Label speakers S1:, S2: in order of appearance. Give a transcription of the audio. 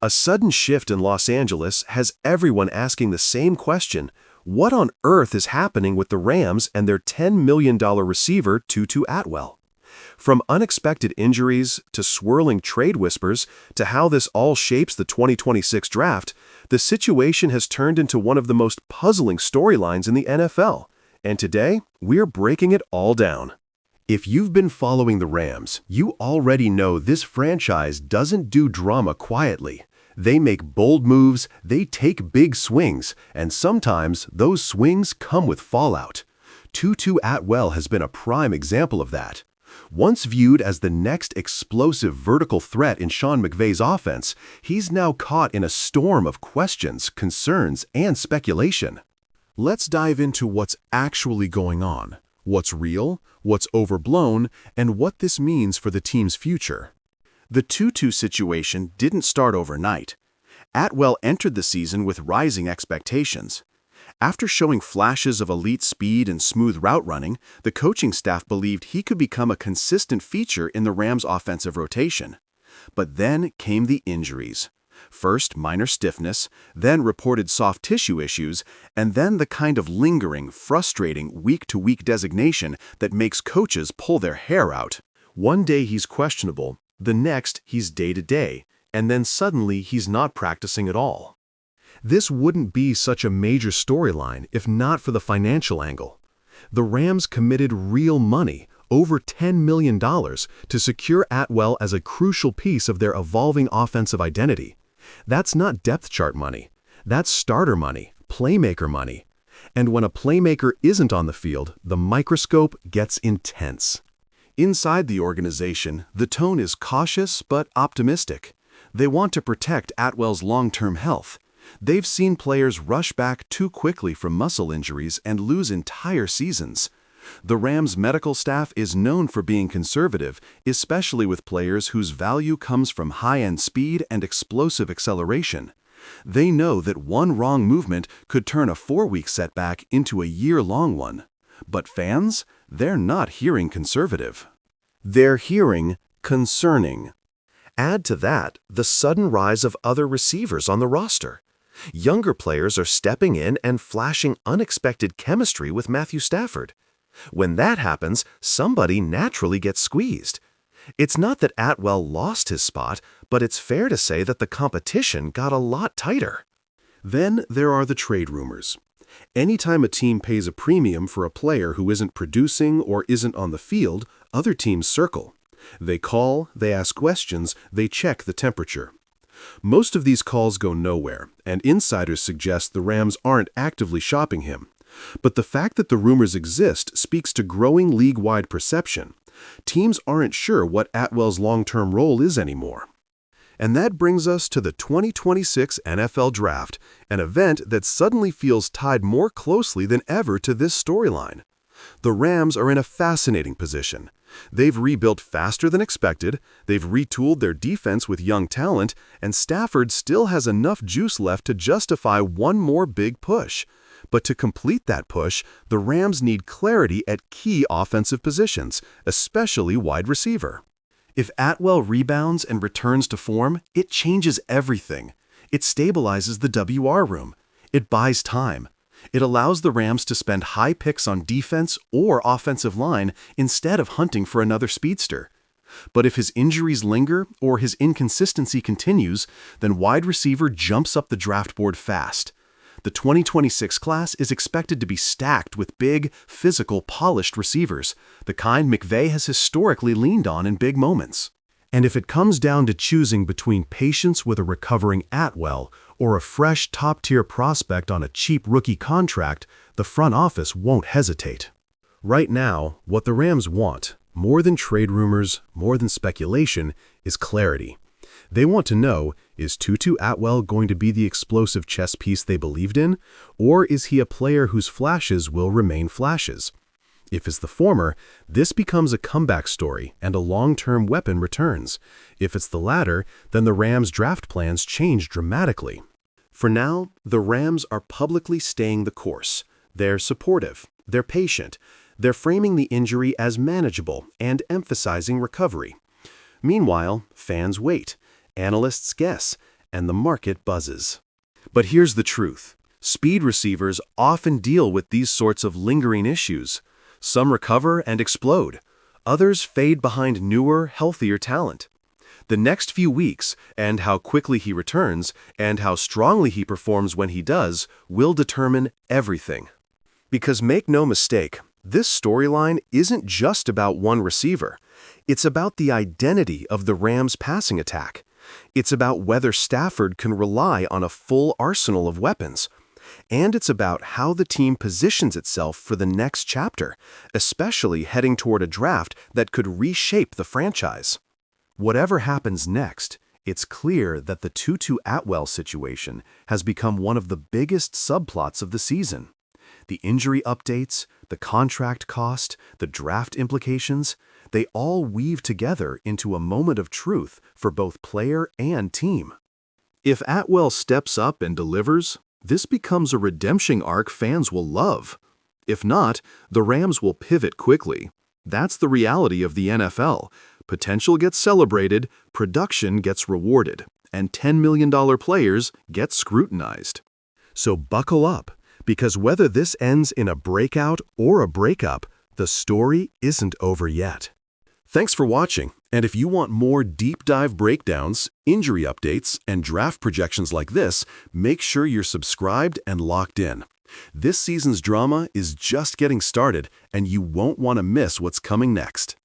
S1: A sudden shift in Los Angeles has everyone asking the same question: what on earth is happening with the Rams and their $10 million receiver, Tutu Atwell? From unexpected injuries to swirling trade whispers to how this all shapes the 2026 draft, the situation has turned into one of the most puzzling storylines in the NFL. And today, we're breaking it all down. If you've been following the Rams, you already know this franchise doesn't do drama quietly. They make bold moves, they take big swings, and sometimes those swings come with fallout. Tutu Atwell has been a prime example of that. Once viewed as the next explosive vertical threat in Sean McVay's offense, he's now caught in a storm of questions, concerns, and speculation. Let's dive into what's actually going on, what's real, what's overblown, and what this means for the team's future. The Tutu situation didn't start overnight. Atwell entered the season with rising expectations. After showing flashes of elite speed and smooth route running, the coaching staff believed he could become a consistent feature in the Rams' offensive rotation. But then came the injuries. First, minor stiffness, then reported soft tissue issues, and then the kind of lingering, frustrating week-to-week designation that makes coaches pull their hair out. One day he's questionable, the next he's day-to-day, and then suddenly he's not practicing at all. This wouldn't be such a major storyline if not for the financial angle. The Rams committed real money, over $10 million, to secure Atwell as a crucial piece of their evolving offensive identity. That's not depth chart money. That's starter money, playmaker money. And when a playmaker isn't on the field, the microscope gets intense. Inside the organization, the tone is cautious but optimistic. They want to protect Atwell's long-term health. They've seen players rush back too quickly from muscle injuries and lose entire seasons. The Rams' medical staff is known for being conservative, especially with players whose value comes from high-end speed and explosive acceleration. They know that one wrong movement could turn a 4-week setback into a year-long one. But fans? They're not hearing conservative. They're hearing concerning. Add to that the sudden rise of other receivers on the roster. Younger players are stepping in and flashing unexpected chemistry with Matthew Stafford. When that happens, somebody naturally gets squeezed. It's not that Atwell lost his spot, but it's fair to say that the competition got a lot tighter. Then there are the trade rumors. Anytime a team pays a premium for a player who isn't producing or isn't on the field, other teams circle. They call, they ask questions, they check the temperature. Most of these calls go nowhere, and insiders suggest the Rams aren't actively shopping him. But the fact that the rumors exist speaks to growing league-wide perception. Teams aren't sure what Atwell's long-term role is anymore. And that brings us to the 2026 NFL Draft, an event that suddenly feels tied more closely than ever to this storyline. The Rams are in a fascinating position. They've rebuilt faster than expected, they've retooled their defense with young talent, and Stafford still has enough juice left to justify one more big push. But to complete that push, the Rams need clarity at key offensive positions, especially wide receiver. If Atwell rebounds and returns to form, it changes everything. It stabilizes the WR room. It buys time. It allows the Rams to spend high picks on defense or offensive line instead of hunting for another speedster. But if his injuries linger or his inconsistency continues, then wide receiver jumps up the draft board fast. The 2026 class is expected to be stacked with big, physical, polished receivers, the kind McVay has historically leaned on in big moments. And if it comes down to choosing between patience with a recovering Atwell or a fresh top-tier prospect on a cheap rookie contract, the front office won't hesitate. Right now, what the Rams want, more than trade rumors, more than speculation, is clarity. They want to know, is Tutu Atwell going to be the explosive chess piece they believed in, or is he a player whose flashes will remain flashes? If it's the former, this becomes a comeback story and a long-term weapon returns. If it's the latter, then the Rams' draft plans change dramatically. For now, the Rams are publicly staying the course. They're supportive, they're patient, they're framing the injury as manageable and emphasizing recovery. Meanwhile, fans wait. Analysts guess, and the market buzzes. But here's the truth. Speed receivers often deal with these sorts of lingering issues. Some recover and explode. Others fade behind newer, healthier talent. The next few weeks, and how quickly he returns, and how strongly he performs when he does, will determine everything. Because make no mistake, this storyline isn't just about one receiver. It's about the identity of the Rams' passing attack. It's about whether Stafford can rely on a full arsenal of weapons. And it's about how the team positions itself for the next chapter, especially heading toward a draft that could reshape the franchise. Whatever happens next, it's clear that the Tutu Atwell situation has become one of the biggest subplots of the season. The injury updates, the contract cost, the draft implications, they all weave together into a moment of truth for both player and team. If Atwell steps up and delivers, this becomes a redemption arc fans will love. If not, the Rams will pivot quickly. That's the reality of the NFL. Potential gets celebrated, production gets rewarded, and $10 million players get scrutinized. So buckle up, because whether this ends in a breakout or a breakup, the story isn't over yet. Thanks for watching, and if you want more deep dive breakdowns, injury updates, and draft projections like this, make sure you're subscribed and locked in. This season's drama is just getting started, and you won't want to miss what's coming next.